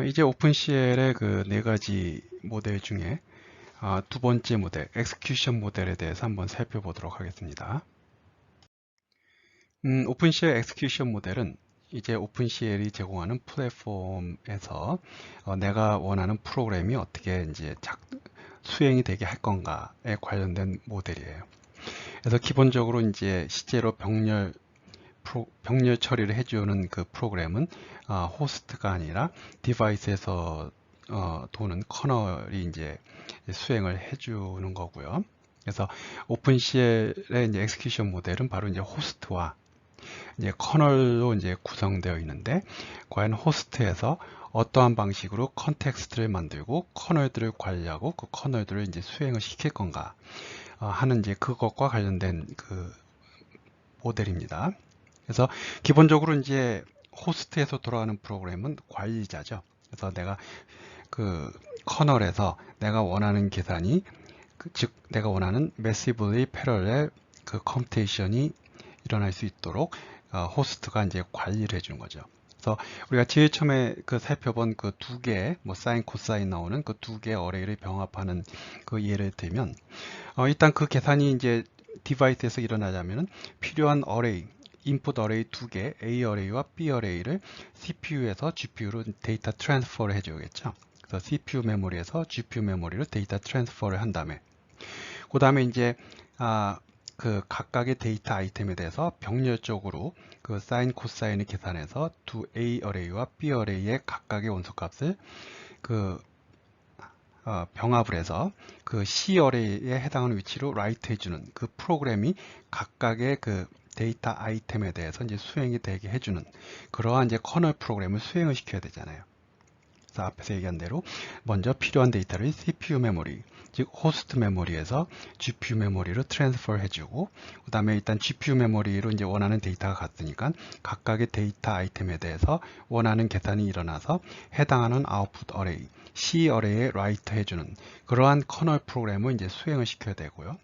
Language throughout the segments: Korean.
이제 오픈CL의 그 네 가지 모델 중에 두 번째 모델, 엑스큐션 모델에 대해서 한번 살펴보도록 하겠습니다. 오픈CL 엑스큐션 모델은 이제 오픈CL이 제공하는 플랫폼에서 내가 원하는 프로그램이 어떻게 이제 수행이 되게 할 건가에 관련된 모델이에요. 그래서 기본적으로 이제 실제로 병렬 처리를 해주는 그 프로그램은 호스트가 아니라 디바이스에서 도는 커널이 이제 수행을 해주는 거고요. 그래서 오픈CL의 이제 엑스큐션 모델은 바로 이제 호스트와 이제 커널로 이제 구성되어 있는데, 과연 호스트에서 어떠한 방식으로 컨텍스트를 만들고 커널들을 관리하고 그 커널들을 이제 수행을 시킬 건가 하는 이제 그것과 관련된 그 모델입니다. 그래서 기본적으로 이제 호스트에서 돌아가는 프로그램은 관리자죠. 그래서 내가 그 커널에서 내가 원하는 계산이 즉 내가 원하는 massively parallel 그 컴퓨테이션이 일어날 수 있도록 호스트가 이제 관리를 해주는 거죠. 그래서 우리가 제일 처음에 그 살펴본 그 두 개, 뭐 사인, 코사인 나오는 그 두 개의 어레이를 병합하는 그 예를 들면, 일단 그 계산이 이제 디바이스에서 일어나려면 필요한 어레이, 인풋 어레이 두 개, A 어레이와 B 어레이를 CPU에서 GPU로 데이터 트랜스퍼를 해줘야겠죠. 그래서 CPU 메모리에서 GPU 메모리로 데이터 트랜스퍼를 한 다음에, 그 다음에 이제 그 각각의 데이터 아이템에 대해서 병렬적으로 그 사인, 코사인을 계산해서 두 A 어레이와 B 어레이의 각각의 원소값을 그 병합을 해서 그 C 어레이에 해당하는 위치로 라이트 해주는 그 프로그램이 각각의 그 데이터 아이템에 대해서 이제 수행이 되게 해주는 그러한 이제 커널 프로그램을 수행을 시켜야 되잖아요. 그래서 앞에서 얘기한 대로 먼저 필요한 데이터를 CPU 메모리, 즉 호스트 메모리에서 GPU 메모리로 트랜스퍼 해주고, 그 다음에 일단 GPU 메모리로 이제 원하는 데이터가 갔으니까 각각의 데이터 아이템에 대해서 원하는 계산이 일어나서 해당하는 아웃풋 어레이, C 어레이에 라이트 해주는 그러한 커널 프로그램을 이제 수행을 시켜야 되고요.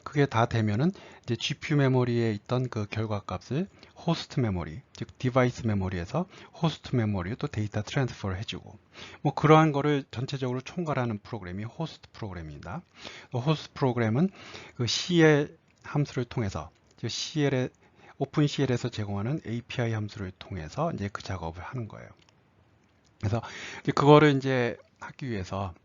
그게 다 되면은 이제 GPU 메모리에 있던 그 결과값을 호스트 메모리, 즉 디바이스 메모리에서 호스트 메모리로 또 데이터 트랜스퍼를 해주고, 뭐 그러한 거를 전체적으로 총괄하는 프로그램이 호스트 프로그램입니다. 호스트 프로그램은 그 CL 함수를 통해서, 즉 CL의 오픈CL에서 제공하는 API 함수를 통해서 이제 그 작업을 하는 거예요. 그래서 그거를 이제 하기 위해서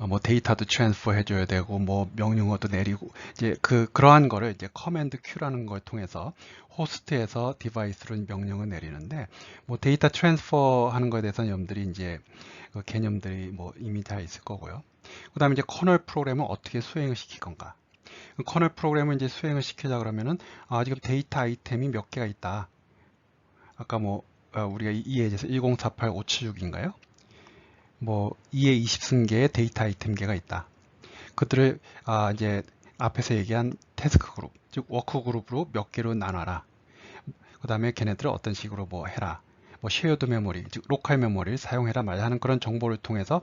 뭐 데이터도 트랜스퍼 해줘야 되고 뭐 명령어도 내리고 이제 그러한 거를 이제 커맨드 Q라는 걸 통해서 호스트에서 디바이스로 명령을 내리는데, 뭐 데이터 트랜스퍼 하는 거에 대해서는 여러분들이 이제 그 개념들이 뭐 이미 다 있을 거고요. 그 다음에 이제 커널 프로그램을 어떻게 수행을 시킬 건가? 커널 프로그램을 이제 수행을 시키자 그러면은 지금 데이터 아이템이 몇 개가 있다. 아까 뭐 우리가 이해해서 1048 576인가요? 뭐 2의 20승계의 데이터 아이템계가 있다. 그들을 이제 앞에서 얘기한 태스크 그룹, 즉 워크 그룹으로 몇 개로 나눠라. 그 다음에 걔네들을 어떤 식으로 뭐 해라. 뭐 쉐어드 메모리, 즉 로컬 메모리를 사용해라 말야 하는 그런 정보를 통해서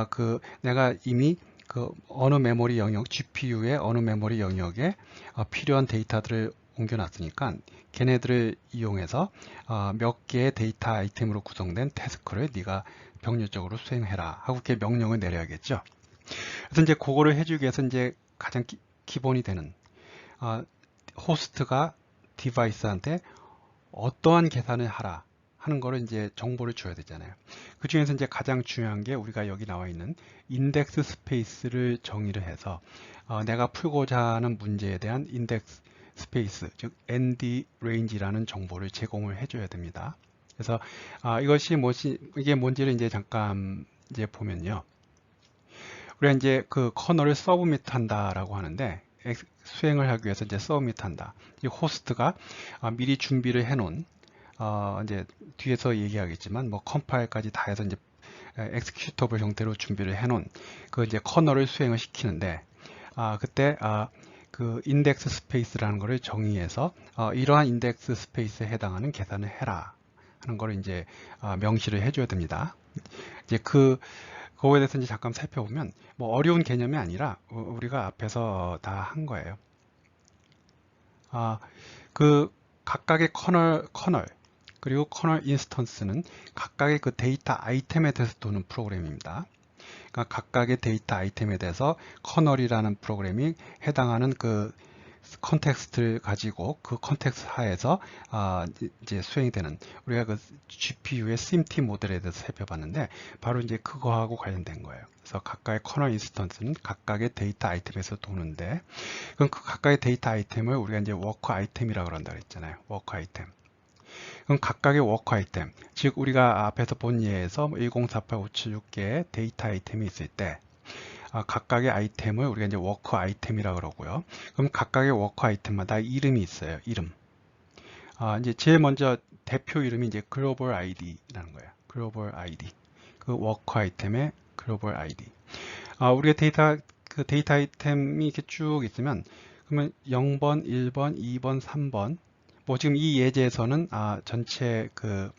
그 내가 이미 그 어느 메모리 영역, GPU의 어느 메모리 영역에 필요한 데이터들을 옮겨놨으니까 걔네들을 이용해서 몇 개의 데이터 아이템으로 구성된 태스크를 네가 병렬적으로 수행해라 하고 이렇게 명령을 내려야겠죠. 그래서 이제 그거를 해주기 위해서 이제 가장 기본이 되는 호스트가 디바이스한테 어떠한 계산을 하라 하는 거를 이제 정보를 줘야 되잖아요. 그 중에서 이제 가장 중요한 게 우리가 여기 나와 있는 인덱스 스페이스를 정의를 해서 내가 풀고자 하는 문제에 대한 인덱스 스페이스, 즉 ND range라는 정보를 제공을 해줘야 됩니다. 그래서 이것이 이게 뭔지를 이제 잠깐 이제 보면요. 우리가 이제 그 커널을 서브밋 한다라고 하는데, 수행을 하기 위해서 이제 서브밋 한다. 이 호스트가 미리 준비를 해놓은 이제 뒤에서 얘기하겠지만 뭐 컴파일까지 다 해서 이제 엑스큐터블 형태로 준비를 해놓은 그 이제 커널을 수행을 시키는데, 그때 그 인덱스 스페이스라는 것을 정의해서 이러한 인덱스 스페이스에 해당하는 계산을 해라 하는 걸 이제 명시를 해줘야 됩니다. 이제 그거에 대해서 이제 잠깐 살펴보면 뭐 어려운 개념이 아니라 우리가 앞에서 다 한 거예요. 그 각각의 커널 그리고 커널 인스턴스는 각각의 그 데이터 아이템에 대해서 도는 프로그램입니다. 그러니까 각각의 데이터 아이템에 대해서 커널이라는 프로그램이 해당하는 그 컨텍스트를 가지고 그 컨텍스트 하에서 이제 수행이 되는, 우리가 그 GPU의 SIMT 모델에 대해서 살펴봤는데 바로 이제 그거하고 관련된 거예요. 그래서 각각의 커널 인스턴스는 각각의 데이터 아이템에서 도는데, 그럼 그 각각의 데이터 아이템을 우리가 이제 워커 아이템이라고 그런다 그랬잖아요. 워커 아이템. 그럼 각각의 워커 아이템, 즉 우리가 앞에서 본 예에서 1048576개의 데이터 아이템이 있을 때 각각의 아이템을 우리가 이제 워커 아이템이라고 그러고요. 그럼 각각의 워커 아이템마다 이름이 있어요. 이름. 이제 제일 먼저 대표 이름이 이제 글로벌 아이디라는 거예요. 글로벌 아이디. 그 워커 아이템의 글로벌 아이디. 우리가 그 데이터 아이템이 이렇게 쭉 있으면, 그러면 0번, 1번, 2번, 3번. 뭐 지금 이 예제에서는 전체 그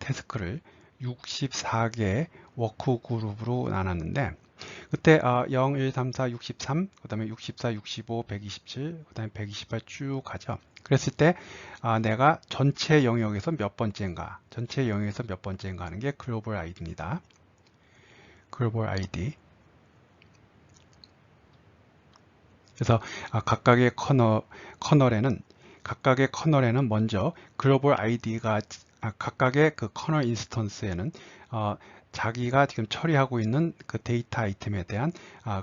태스크를 64개 워크 그룹으로 나눴는데, 그때 0, 1, 3, 4, 63, 그 다음에 64, 65, 127, 그 다음에 128 쭉 가죠. 그랬을 때 내가 전체 영역에서 몇 번째인가, 전체 영역에서 몇 번째인가 하는 게 글로벌 아이디입니다. 글로벌 아이디. 그래서 각각의 커널에는 먼저 글로벌 아이디가 각각의 그 커널 인스턴스에는 자기가 지금 처리하고 있는 그 데이터 아이템에 대한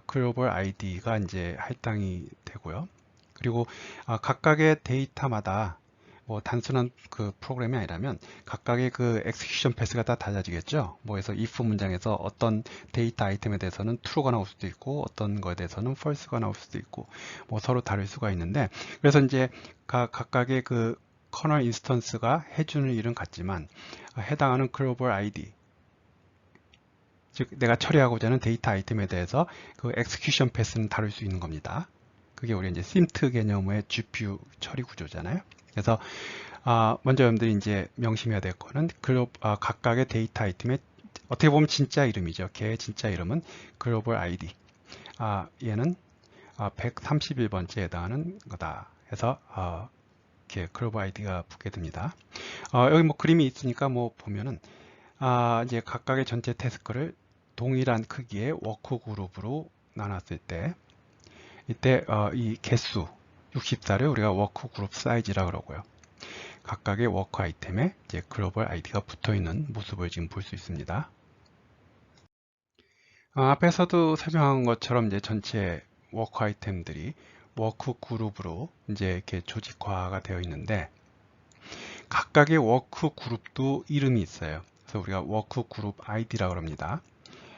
글로벌 아이디가 이제 할당이 되고요. 그리고 각각의 데이터마다 뭐 단순한 그 프로그램이 아니라면 각각의 그 엑스큐션 패스가 다 달라지겠죠. 뭐 해서 if 문장에서 어떤 데이터 아이템에 대해서는 true가 나올 수도 있고 어떤 거에 대해서는 false가 나올 수도 있고 뭐 서로 다를 수가 있는데, 그래서 이제 각각의 그 커널 인스턴스가 해주는 일은 같지만 해당하는 글로벌 아이디, 즉 내가 처리하고자 하는 데이터 아이템에 대해서 그 엑스큐션 패스는 다를 수 있는 겁니다. 그게 우리 이제 심트 개념의 GPU 처리 구조잖아요. 그래서 먼저 여러분들이 이제 명심해야 될 거는 각각의 데이터 아이템의 어떻게 보면 진짜 이름이죠. 걔의 진짜 이름은 글로벌 아이디. 얘는 131번째에 해당하는 거다. 해서 이렇게 글로벌 아이디가 붙게 됩니다. 여기 뭐 그림이 있으니까 뭐 보면은 이제 각각의 전체 태스크를 동일한 크기의 워크 그룹으로 나눴을 때, 이때 이 개수 64를 우리가 워크 그룹 사이즈라 그러고요. 각각의 워크 아이템에 이제 글로벌 아이디가 붙어 있는 모습을 지금 볼 수 있습니다. 앞에서도 설명한 것처럼 이제 전체 워크 아이템들이 워크 그룹으로 이제 이렇게 조직화가 되어 있는데, 각각의 워크 그룹도 이름이 있어요. 그래서 우리가 워크 그룹 아이디라고 합니다.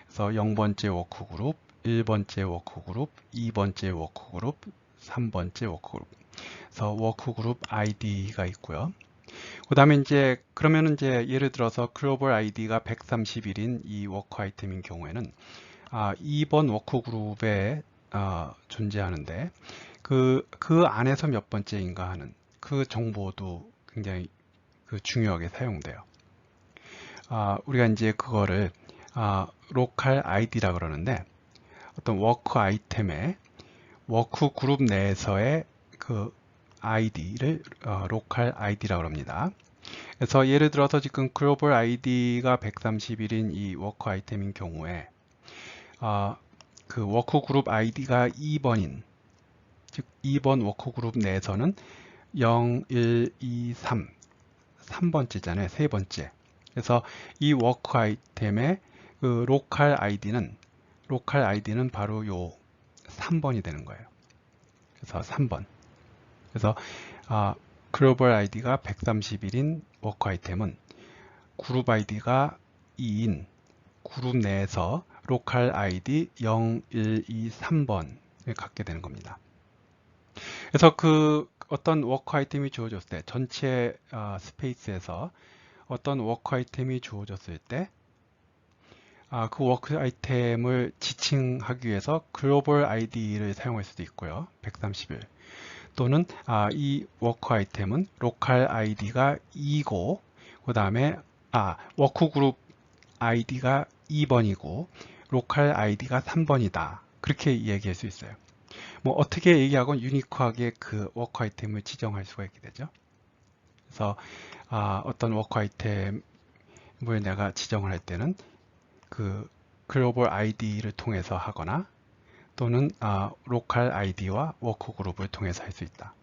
그래서 0번째 워크 그룹, 1번째 워크 그룹, 2번째 워크 그룹, 3번째 워크 그룹. 그래서 워크 그룹 아이디가 있고요. 그 다음에 이제 그러면 이제 예를 들어서 글로벌 아이디가 131인 이 워크 아이템인 경우에는 2번 워크 그룹에 존재하는데 그 안에서 몇 번째인가 하는 그 정보도 굉장히 중요하게 사용돼요. 우리가 이제 그거를 로컬 아이디라 그러는데, 어떤 워크 아이템의 워크 그룹 내에서의 그 아이디를 로컬 아이디라고 합니다. 그래서 예를 들어서 지금 글로벌 아이디가 131인 이 워크 아이템인 경우에 그 워크 그룹 아이디가 2번인, 즉 2번 워크 그룹 내에서는 0, 1, 2, 3, 3번째잖아요. 세 번째. 그래서 이 워크 아이템의 그 로컬 아이디는 바로 요 3번이 되는 거예요. 그래서 3번. 그래서 글로벌 아이디가 131인 워크 아이템은 그룹 아이디가 2인 그룹 내에서 로컬 아이디 0, 1, 2, 3번을 갖게 되는 겁니다. 그래서 그 어떤 워크 아이템이 주어졌을 때, 전체 스페이스에서 어떤 워크 아이템이 주어졌을 때 그 워크 아이템을 지칭하기 위해서 글로벌 아이디를 사용할 수도 있고요. 131. 또는 이 워크 아이템은 로컬 아이디가 2고 그 다음에 워크 그룹 아이디가 2번이고 로컬 아이디가 3번이다. 그렇게 얘기할 수 있어요. 뭐 어떻게 얘기하건 유니크하게 그 워크 아이템을 지정할 수가 있게 되죠. 그래서 어떤 워크 아이템을 내가 지정을 할 때는 그 글로벌 아이디를 통해서 하거나 또는 로컬 아이디와 워크 그룹을 통해서 할 수 있다.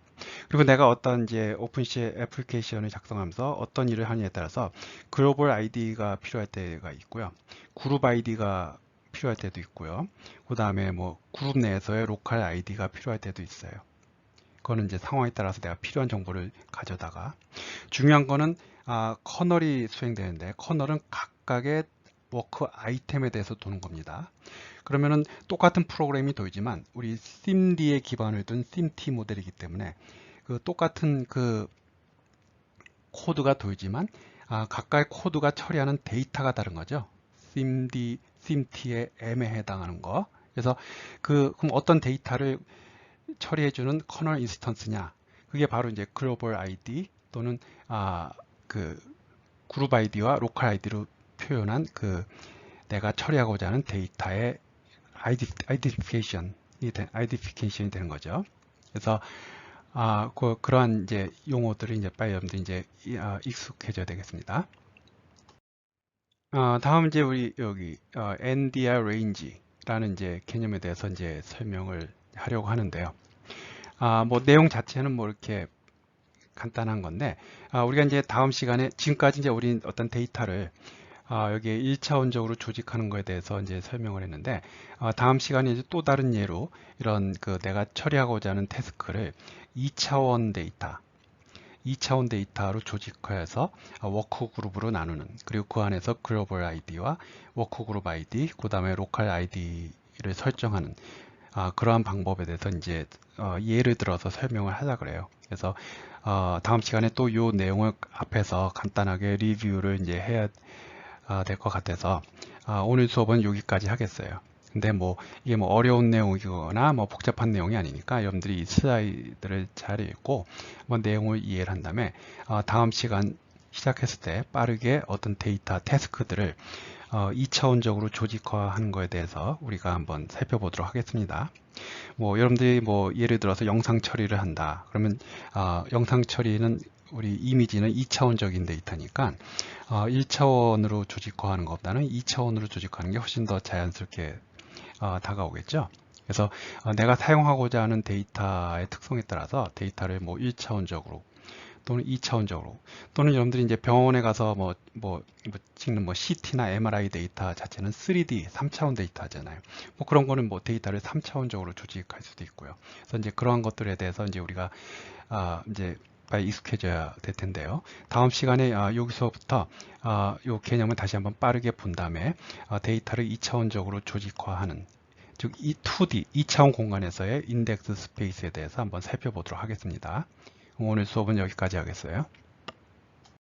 그리고 내가 어떤 이제 오픈시에 애플리케이션을 작성하면서 어떤 일을 하느냐에 따라서 글로벌 아이디가 필요할 때가 있고요. 그룹 아이디가 필요할 때도 있고요. 그 다음에 뭐 그룹 내에서의 로컬 아이디가 필요할 때도 있어요. 그거는 이제 상황에 따라서 내가 필요한 정보를 가져다가 중요한 거는 커널이 수행되는데 커널은 각각의 워크 아이템에 대해서 도는 겁니다. 그러면은 똑같은 프로그램이 돌지만 우리 SIMD에 기반을 둔 SIMT 모델이기 때문에 그 똑같은 그 코드가 돌지만 각각의 코드가 처리하는 데이터가 다른 거죠. SIMT의 M에 해당하는 거. 그래서 그럼 어떤 데이터를 처리해주는 커널 인스턴스냐? 그게 바로 이제 글로벌 아이디 또는 그 그룹 아이디와 로컬 아이디로 표현한 그 내가 처리하고자 하는 데이터의 아이덴티피케이션이 되는 거죠. 그래서 그러한 이제 용어들이 이제 빨리 여러분들이 이제 익숙해져야 되겠습니다. 다음 이제 우리 여기 NDR range라는 이제 개념에 대해서 이제 설명을 하려고 하는데요. 뭐 내용 자체는 뭐 이렇게 간단한 건데 우리가 이제 다음 시간에 지금까지 이제 우리 어떤 데이터를 여기에 1차원적으로 조직하는 것에 대해서 이제 설명을 했는데 다음 시간에 이제 또 다른 예로 이런 그 내가 처리하고자 하는 태스크를 2차원 데이터로 조직해서 워크 그룹으로 나누는 그리고 그 안에서 글로벌 아이디와 워크 그룹 아이디 그 다음에 로컬 아이디를 설정하는 그러한 방법에 대해서 이제 예를 들어서 설명을 하자 그래요. 그래서 다음 시간에 또 이 내용을 앞에서 간단하게 리뷰를 이제 해야 될 것 같아서 오늘 수업은 여기까지 하겠어요. 근데 뭐 이게 뭐 어려운 내용이거나 뭐 복잡한 내용이 아니니까 여러분들이 이 슬라이드를 잘 읽고 한번 내용을 이해를 한 다음에 다음 시간 시작했을 때 빠르게 어떤 데이터 태스크들을 2차원적으로 조직화하는 것에 대해서 우리가 한번 살펴보도록 하겠습니다. 뭐 여러분들이 뭐 예를 들어서 영상 처리를 한다. 그러면 영상 처리는 우리 이미지는 2차원적인 데이터니까 1차원으로 조직화하는 것보다는 2차원으로 조직화하는 게 훨씬 더 자연스럽게 다가오겠죠. 그래서 내가 사용하고자 하는 데이터의 특성에 따라서 데이터를 뭐 1차원적으로 또는 2차원적으로 또는 여러분들이 이제 병원에 가서 뭐 찍는 뭐 CT나 MRI 데이터 자체는 3D, 3차원 데이터잖아요. 뭐 그런 거는 뭐 데이터를 3차원적으로 조직할 수도 있고요. 그래서 이제 그러한 것들에 대해서 이제 우리가 이제 빨리 익숙해져야 될 텐데요. 다음 시간에 여기서부터 이 개념을 다시 한번 빠르게 본 다음에 데이터를 2차원적으로 조직화하는 즉 이 2D, 2차원 공간에서의 인덱스 스페이스에 대해서 한번 살펴보도록 하겠습니다. 오늘 수업은 여기까지 하겠어요.